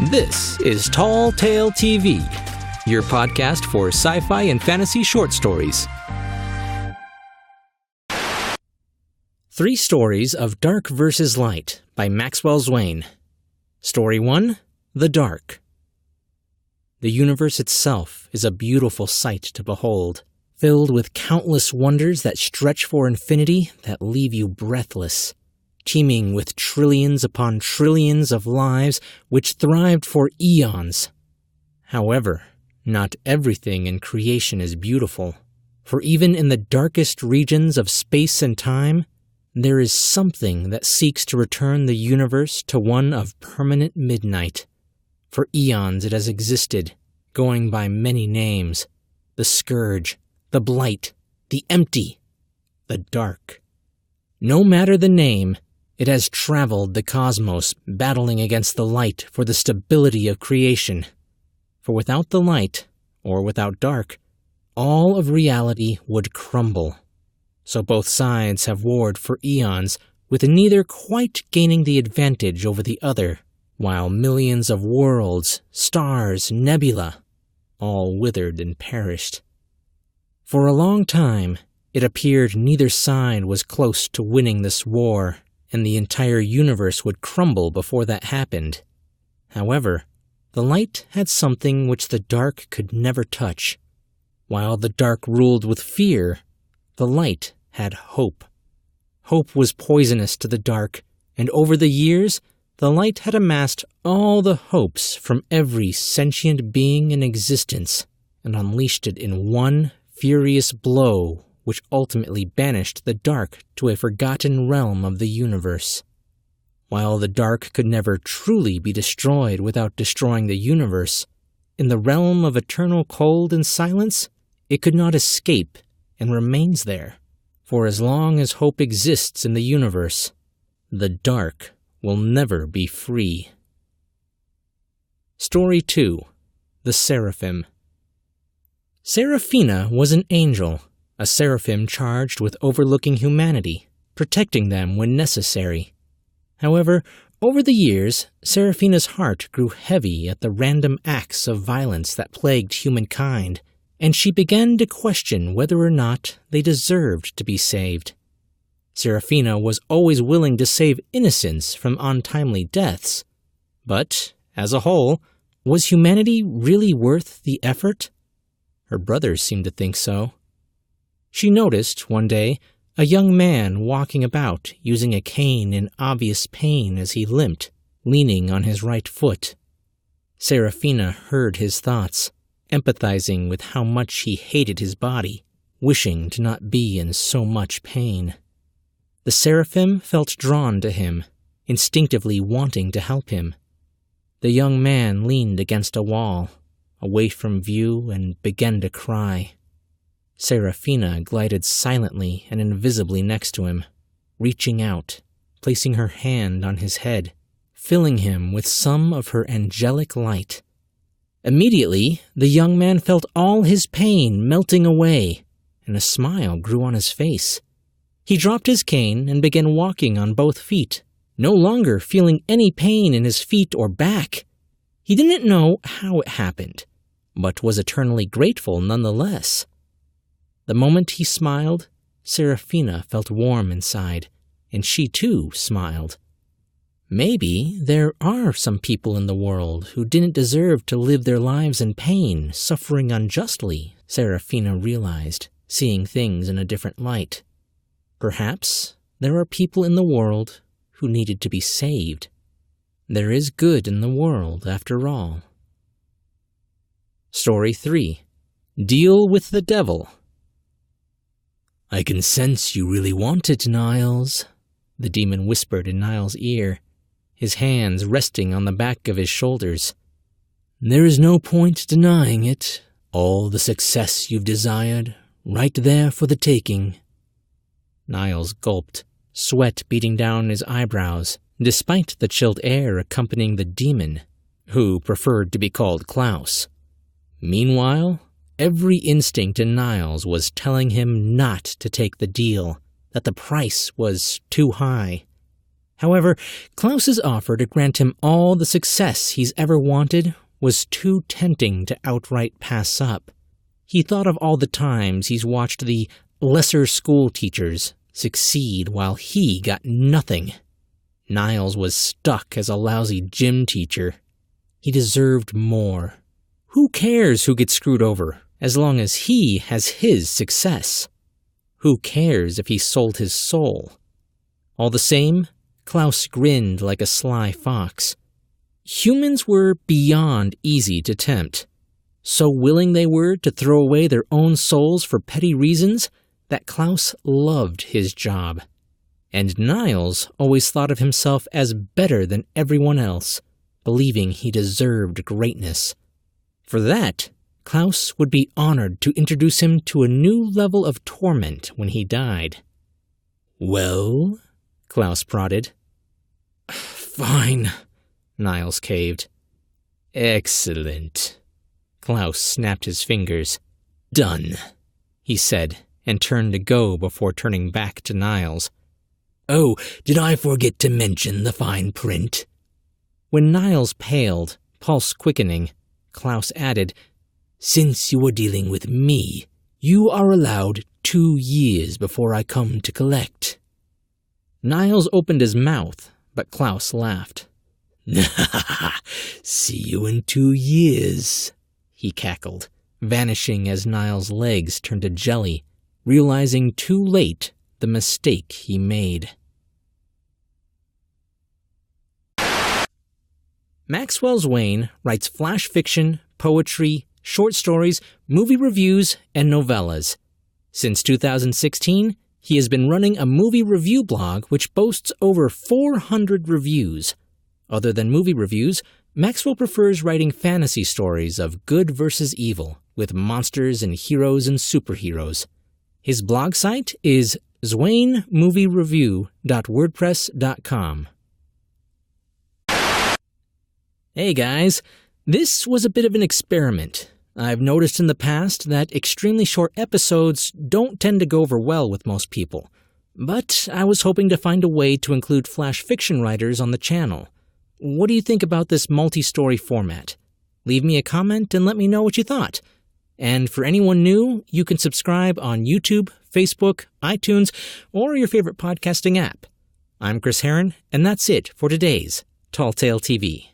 This is Tall Tale TV, your podcast for sci-fi and fantasy short stories. 3 Stories of Dark vs. Light by Maxwell Zwain. Story 1, The Dark. The universe itself is a beautiful sight to behold, filled with countless wonders that stretch for infinity that leave you breathless, teeming with trillions upon trillions of lives which thrived for aeons. However, not everything in creation is beautiful, for even in the darkest regions of space and time, there is something that seeks to return the universe to one of permanent midnight. For eons it has existed, going by many names: the Scourge, the Blight, the Empty, the Dark. No matter the name, it has traveled the cosmos, battling against the light for the stability of creation. For without the light, or without dark, all of reality would crumble. So both sides have warred for eons, with neither quite gaining the advantage over the other, while millions of worlds, stars, nebula, all withered and perished. For a long time, it appeared neither side was close to winning this war, and the entire universe would crumble before that happened. However, the light had something which the dark could never touch. While the dark ruled with fear, the light had hope. Hope was poisonous to the dark, and over the years, the light had amassed all the hopes from every sentient being in existence, and unleashed it in one furious blow which ultimately banished the dark to a forgotten realm of the universe. While the dark could never truly be destroyed without destroying the universe, in the realm of eternal cold and silence, it could not escape and remains there. For as long as hope exists in the universe, the dark will never be free. Story 2, The Seaphim. Seraphina was an angel, a seraphim charged with overlooking humanity, protecting them when necessary. However, over the years, Seraphina's heart grew heavy at the random acts of violence that plagued humankind, and she began to question whether or not they deserved to be saved. Seraphina was always willing to save innocents from untimely deaths, but, as a whole, was humanity really worth the effort? Her brothers seemed to think so. She noticed, one day, a young man walking about using a cane in obvious pain as he limped, leaning on his right foot. Seraphina heard his thoughts, empathizing with how much he hated his body, wishing to not be in so much pain. The seraphim felt drawn to him, instinctively wanting to help him. The young man leaned against a wall, away from view, and began to cry. Seraphina glided silently and invisibly next to him, reaching out, placing her hand on his head, filling him with some of her angelic light. Immediately, the young man felt all his pain melting away, and a smile grew on his face. He dropped his cane and began walking on both feet, no longer feeling any pain in his feet or back. He didn't know how it happened, but was eternally grateful nonetheless. The moment he smiled, Seraphina felt warm inside, and she too smiled. Maybe there are some people in the world who didn't deserve to live their lives in pain, suffering unjustly, Seraphina realized, seeing things in a different light. Perhaps there are people in the world who needed to be saved. There is good in the world, after all. Story 3, Deal with the Devil. "I can sense you really want it, Niles," the demon whispered in Niles' ear, his hands resting on the back of his shoulders. "There is no point denying it. All the success you've desired, right there for the taking." Niles gulped, sweat beating down his eyebrows, despite the chilled air accompanying the demon, who preferred to be called Klaus. Meanwhile, every instinct in Niles was telling him not to take the deal, that the price was too high. However, Klaus's offer to grant him all the success he's ever wanted was too tempting to outright pass up. He thought of all the times he's watched the lesser school teachers succeed while he got nothing. Niles was stuck as a lousy gym teacher. He deserved more. Who cares who gets screwed over, as long as he has his success? Who cares if he sold his soul? All the same, Klaus grinned like a sly fox. Humans were beyond easy to tempt. So willing they were to throw away their own souls for petty reasons that Klaus loved his job. And Niles always thought of himself as better than everyone else, believing he deserved greatness. For that, Klaus would be honored to introduce him to a new level of torment when he died. "Well?" Klaus prodded. "Fine," Niles caved. "Excellent." Klaus snapped his fingers. "Done," he said, and turned to go before turning back to Niles. "Oh, did I forget to mention the fine print?" When Niles paled, pulse quickening, Klaus added, "Since you are dealing with me, you are allowed 2 years before I come to collect." Niles opened his mouth, but Klaus laughed. "See you in 2 years, he cackled, vanishing as Niles' legs turned to jelly, realizing too late the mistake he made. Maxwell Zwain writes flash fiction, poetry, short stories, movie reviews, and novellas. Since 2016, he has been running a movie review blog which boasts over 400 reviews. Other than movie reviews, Maxwell prefers writing fantasy stories of good versus evil, with monsters and heroes and superheroes. His blog site is zwainmoviereview.wordpress.com. Hey guys, this was a bit of an experiment. I've noticed in the past that extremely short episodes don't tend to go over well with most people, but I was hoping to find a way to include flash fiction writers on the channel. What do you think about this multi-story format? Leave me a comment and let me know what you thought. And for anyone new, you can subscribe on YouTube, Facebook, iTunes, or your favorite podcasting app. I'm Chris Herron, and that's it for today's Tall Tale TV.